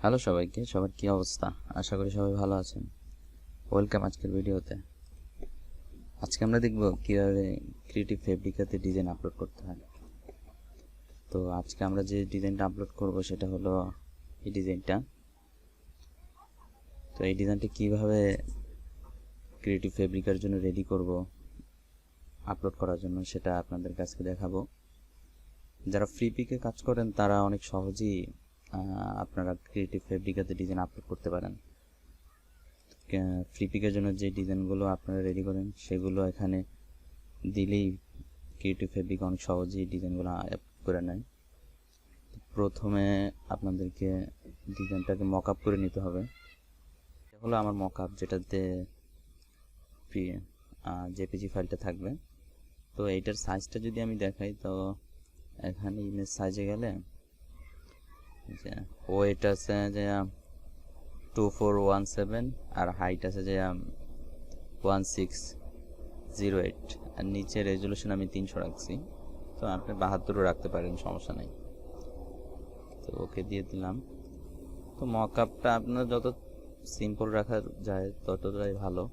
Hello সবাইকে, সবার কি অবস্থা? আশা করি সবাই ভালো আছেন। ওয়েলকাম আজকের ভিডিওতে। আজকে আমরা দেখব কিভাবে ক্রিয়েটিভ ফেব্রিকাতে ডিজাইন আপলোড করতে হয়। তো আজকে আমরা যে ডিজাইনটা আপলোড করব সেটা হলো এই ডিজাইনটা। তো এই ডিজাইনটা কিভাবে ক্রিয়েটিভ ফেব্রিকার জন্য রেডি করব আপলোড করার জন্য সেটা আপনাদের কাছে দেখাবো। যারা ফ্রিপিকে কাজ করেন তারা অনেক সহজেই আপনারা ক্রিয়েটিভ ফেব্রিকাতে ডিজাইন আপলোড করতে পারেন। ফ্রিপিকের জন্য যে ডিজাইনগুলো আপনারা রেডি করেন সেগুলো এখানে দিলেই ক্রিয়েটিভ ফেব্রিক অনেক সহজেই ডিজাইনগুলো আপলোড করে নেয়। প্রথমে আপনাদেরকে ডিজাইনটাকে মক আপ করে নিতে হবে। এটা হলো আমার মক আপ, যেটাতে জেপিজি ফাইলটা থাকবে। তো এইটার সাইজটা যদি আমি দেখাই, তো এখানে ইমেজ সাইজে গেলে ওয়েট আছে যে 2417 আর হাইট আছে যে 1608 আর নিচে রেজুলেশন আমি 300 রাখছি। তো আপনি 72 রাখতে পারেন, সমস্যা নাই। তো ওকে দিয়ে দিলাম। তো মকআপটা আপনার যত সিম্পল রাখা যায় ততটাই ভালো,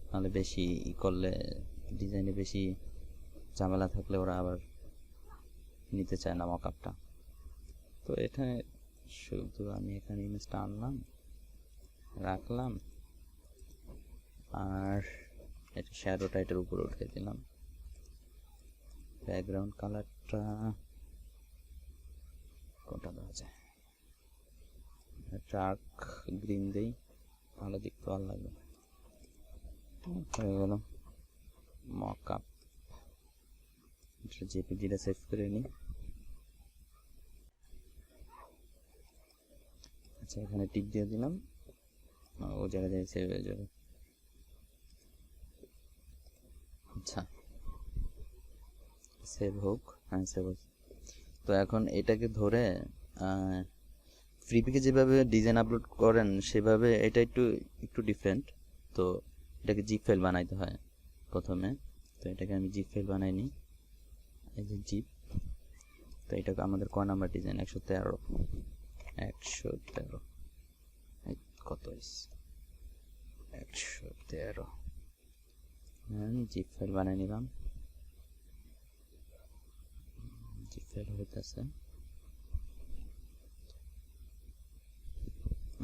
নাহলে বেশি করলে ডিজাইনে বেশি ঝামেলা থাকলে ওরা আবার নিতে চায় না মকআপটা। তো এখানে শুধু আমি এখানে ইমেজটা আনলাম, রাখলাম, আর এটা শ্যাডোটা এটার উপরে উঠিয়ে দিলাম। ব্যাকগ্রাউন্ড কালারটা কোনটা দেওয়া যায়? ডার্ক গ্রিন দেই, ভালো দেখতে ভালো লাগবে। হয়ে গেল মক আপ। জেপিজিটা সেভ করে নিই। আচ্ছা, এখানে টিপ দিয়ে দিলাম, ও জায়গায় সেভ হয়ে যাবে। আচ্ছা, সেভ হোক। হ্যাঁ, সেভ হোক। তো এখন এটাকে ধরে ফ্রিপিকে যেভাবে ডিজাইন আপলোড করেন সেভাবে এটা একটু একটু ডিফারেন্ট। তো এটাকে জিপ ফাইল বানাইতে হয় প্রথমে। তো এটাকে আমি জিপ ফাইল বানাই নিই। এই যে জিপ। তো এটাকে আমাদের কয় নাম্বার ডিজাইন? 113। কত হয়েছে? 113। জিপ ফাইল বানাই নিলাম। জিপ ফাইল হইতেছে।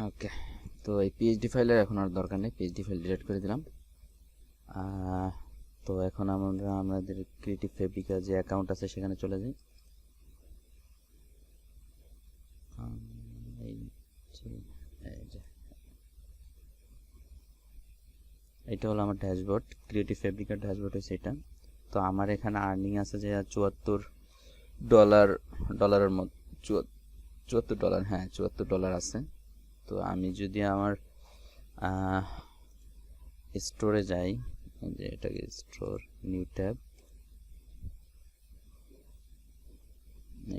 ওকে, তো এই পিএইচডি ফাইলের এখন আর দরকার নেই, পিএইচডি ফাইল ডিলিট করে দিলাম। তো এখন আমরা আমাদের ক্রিয়েটিভ ফেব্রিকা যে অ্যাকাউন্ট আছে সেখানে চলে যাই। এটা হলো আমার ড্যাশবোর্ড, ক্রিয়েটিভ ফেব্রিকার ড্যাশবোর্ড হচ্ছে এটা। তো আমার এখানে আর্নিং আছে যে $74 মতো, $74, হ্যাঁ $74 আছে। তো আমি যদি আমার স্টোরে যাই, যে এটাকে স্টোর, নিউ ট্যাব,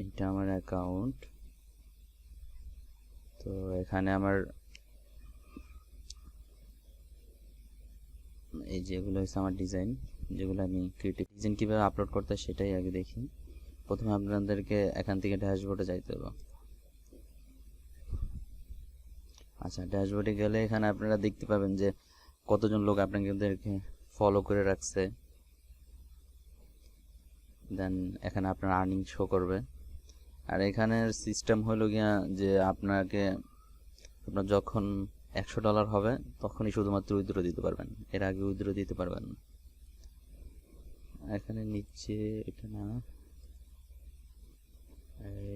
এইটা আমার অ্যাকাউন্ট। তো এখানে আমার এই যেগুলো হচ্ছে আমার ডিজাইন, যেগুলো আমি ক্রিয়েটিভ ডিজাইন কীভাবে আপলোড করতে হয় সেটাই আগে দেখি। প্রথমে আপনাদেরকে এখান থেকে ড্যাশবোর্ডে যাইতে হবে। আচ্ছা, ড্যাশবোর্ডে গেলে এখানে আপনারা দেখতে পাবেন যে কতজন লোক আপনাদেরকে ফলো করে রাখছে। দেন এখানে আপনার আর্নিং শো করবে। আর এখানের সিস্টেম হলো গিয়া যে আপনার যখন $100 হবে তখনই শুধুমাত্র উইথড্র দিতে পারবেন, এর আগে উইথড্র দিতে পারবেন না। এখানে নিচে এটা না,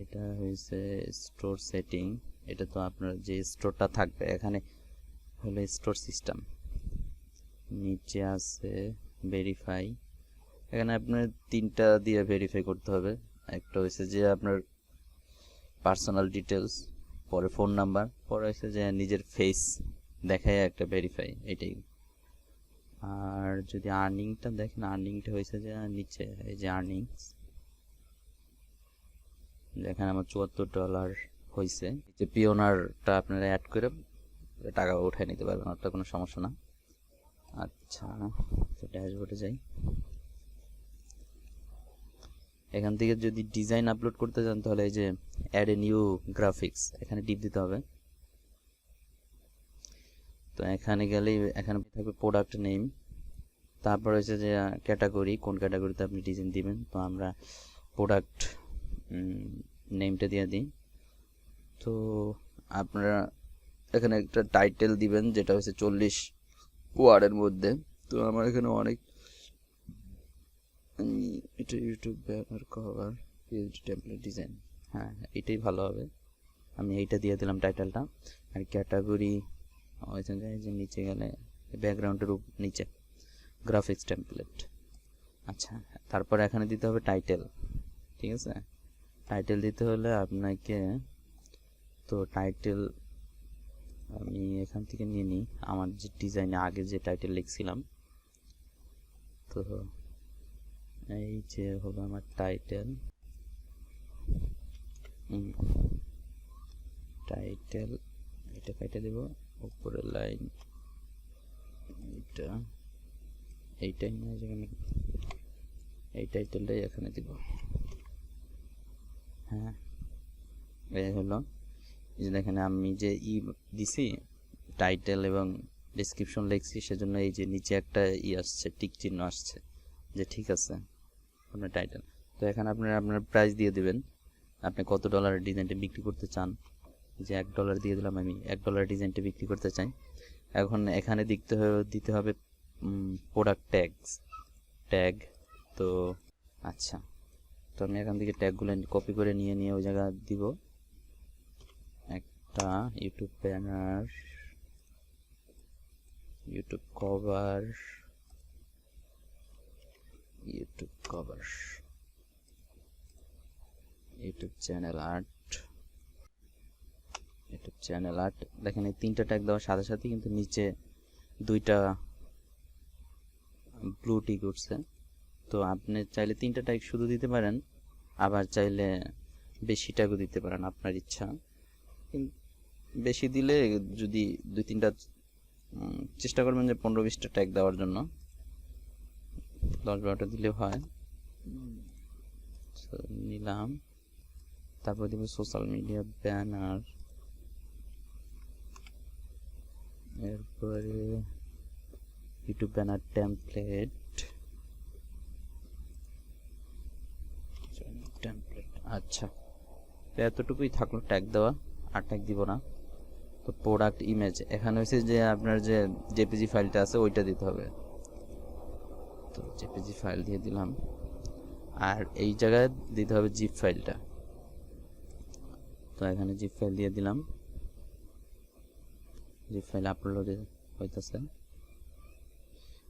এটা হয়েছে স্টোর সেটিং। এটা তো আপনার যে স্টোরটা থাকবে এখানে হলো স্টোর সিস্টেম। নিচে আছে ভেরিফাই। এখানে আপনার 3টা দিয়ে ভেরিফাই করতে হবে। একটা হয়েছে যে আপনার পার্সোনাল ডিটেলস, পরে ফোন নাম্বার, পরে হচ্ছে যে নিজের ফেস দেখায় একটা ভেরিফাই, এটাই। আর যদি আর্নিংটা দেখেন, আর্নিংটা হয়েছে যে নিচে এই যে আর্নিংস, যেখানে আমার $74 হয়েছে। যে পিওনারটা আপনারা অ্যাড করে টাকা উঠায় নিতে পারবেন, ওটা কোনো সমস্যা না। আচ্ছা, তো ড্যাশবোর্ডে যাই। এখান থেকে যদি ডিজাইন আপলোড করতে চান তাহলে এই যে অ্যাড এ নিউ গ্রাফিক্স এখানে টিপ দিতে হবে। তো এখানে গেলেই এখানে থাকবে প্রোডাক্ট নেম, তারপর হচ্ছে যে ক্যাটাগরি, কোন ক্যাটাগরিতে আপনি ডিজাইন দিবেন। তো আমরা প্রোডাক্ট নেমটা দিয়ে দিই। তো আপনারা এখানে একটা টাইটেল দিবেন যেটা হচ্ছে 40 ওয়ার্ডের মধ্যে। তো আমার এখানে অনেক, এটা YouTube banner cover template design, হ্যাঁ এটাই ভালো হবে, আমি এইটা দিয়ে দিলাম টাইটেলটা। আর ক্যাটাগরি যে নিচে গেলে ব্যাকগ্রাউন্ডের নিচে গ্রাফিক্স টেমপ্লেট। আচ্ছা, তারপর এখানে দিতে হবে টাইটেল, ঠিক আছে। টাইটেল দিতে হলে আপনাকে, তো টাইটেল আমি এখান থেকে নিয়ে নিই আমার যে ডিজাইনে আগে যে টাইটেল লিখছিলাম। তো এই যে হলো আমার টাইটেল, টাইটেল এটা কেটে দেব, উপরের লাইন এটা, এইটাই না যেখানে এই টাইটেলটাই এখানে দিব। হ্যাঁ এই হলো, এই যে দেখেন আমি যে দিছি টাইটেল এবং ডেসক্রিপশন লিখছি, সেজন্য এই যে নিচে একটা আসছে, টিক চিহ্ন আসছে যে ঠিক আছে আপনার টাইটেল। তো এখানে আপনার প্রাইস দিয়ে দিবেন, আপনি কত ডলারের ডিজাইনটা বিক্রি করতে চান। যে $1 দিয়ে দিলাম, আমি $1 ডিজাইনটা বিক্রি করতে চাই। এখন এখানে দিতে হবে প্রোডাক্ট ট্যাগ। তো আচ্ছা, তো আমি এখান থেকে ট্যাগগুলো কপি করে নিয়ে ওই জায়গা দিব। একটা YouTube banner, YouTube cover, YouTube channel art, দেখেন এই 3টা ট্যাগ দেওয়ার সাথে সাথে কিন্তু নিচে 2টা ব্লু টিক উঠছে। তো আপনি চাইলে 3টা ট্যাগ শুধু দিতে পারেন, আবার চাইলে বেশি ট্যাগও দিতে পারেন, আপনার ইচ্ছা। বেশি দিলে যদি 2-3টা চেষ্টা করবেন যে 15-20টা ট্যাগ দেওয়ার জন্য, 10-12টা দিলে হয়। নিলাম, তারপর দিব সোশ্যাল মিডিয়া ব্যানার, এরপরে ইউটিউব ব্যানার টেমপ্লেট। আচ্ছা, এতটুকুই থাকলো ট্যাগ দেওয়া, আর ট্যাগ দিব না। তো প্রোডাক্ট ইমেজ, এখানে হচ্ছে যে আপনার যে জেপিজি ফাইলটা আছে ওইটা দিতে হবে। তো জেপিজি ফাইল দিয়ে দিলাম, আর এই জায়গায় দিতে হবে জিপ ফাইলটা। তো এখানে জিপ ফাইল দিয়ে দিলাম, জিপ ফাইল আপলোড হইতেছে।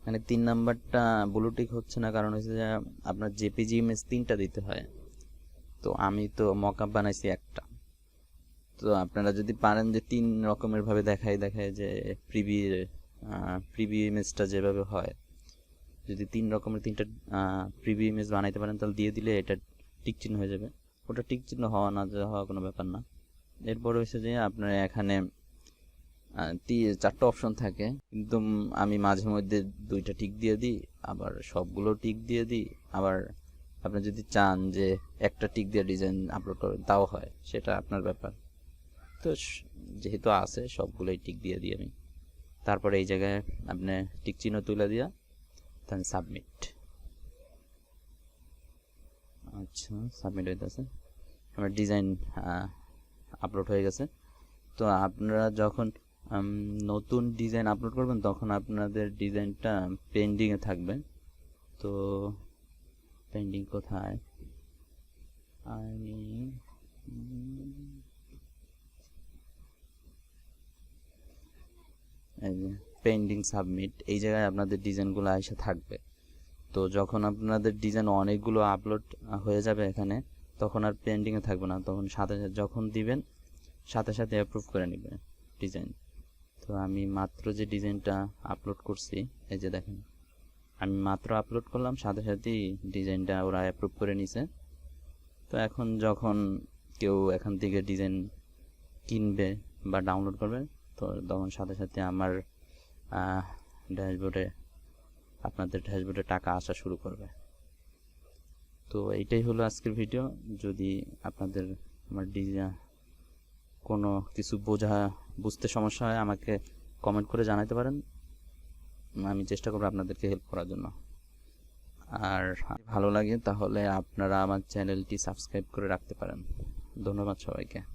মানে 3 নাম্বারটা ব্লুটিক হচ্ছে না, কারণ হচ্ছে যে আপনার জেপিজি ইমেজ 3টা দিতে হয়। তো আমি তো মকআপ বানাইছি একটা। তো আপনারা যদি পারেন যে 3 রকমের ভাবে দেখায় যে প্রিভিউ ইমেজটা যেভাবে হয়, যদি 3 রকমের 3টা প্রিভিউ ইমেজ বানাইতে পারেন তাহলে দিয়ে দিলে এটা টিক চিহ্ন হয়ে যাবে। ওটা টিক চিহ্ন হওয়া না হওয়া কোনো ব্যাপার না। এরপর হচ্ছে যে আপনার এখানে 4টা অপশন থাকে, কিন্তু আমি মাঝে মধ্যে 2টা টিক দিয়ে দিই, আবার সবগুলো টিক দিয়ে দিই। আবার আপনি যদি চান যে একটা টিক দিয়ে ডিজাইন আপলোড করবেন তাও হয়, সেটা আপনার ব্যাপার। তো যেহেতু আছে সবগুলোই টিক দিয়ে দিই আমি। তারপরে এই জায়গায় আপনি টিক চিহ্ন তুলে দিয়া তাহলে সাবমিট। আচ্ছা, সাবমিট হইতেছে, আমার ডিজাইন আপলোড হয়ে গেছে। তো আপনারা যখন নতুন ডিজাইন আপলোড করবেন তখন আপনাদের ডিজাইনটা পেন্ডিংয়ে থাকবে। তো পেন্ডিং কোথায়, আমি এই যে পেন্ডিং সাবমিট, এই জায়গায় আপনাদের ডিজাইনগুলো এসে থাকবে। তো যখন আপনাদের ডিজাইন অনেকগুলো আপলোড হয়ে যাবে এখানে, তখন আর পেন্ডিংয়ে থাকবে না, তখন সাথে যখন দিবেন সাথে সাথে অ্যাপ্রুভ করে নেবে ডিজাইন। তো আমি মাত্র যে ডিজাইনটা আপলোড করছি, এই যে দেখেন আমি মাত্র আপলোড করলাম, সাথে সাথেই ডিজাইনটা ওরা অ্যাপ্রুভ করে নিছে। তো এখন যখন কেউ এখান থেকে ডিজাইন কিনবে বা ডাউনলোড করবে, তো তখন সাথে সাথে আমার আপনাদের ড্যাশবোর্ডে টাকা আসা শুরু করবে। তো তো এইটাই হলো আজকের ভিডিও। যদি আপনাদের আমার কোনো কিছু বুঝতে সমস্যা হয় আমাকে কমেন্ট করে জানাতে পারেন, আমি চেষ্টা করব আপনাদেরকে হেল্প করার জন্য। আর ভালো লাগে তাহলে আপনারা আমার চ্যানেলটি সাবস্ক্রাইব করে রাখতে পারেন। ধন্যবাদ সবাইকে।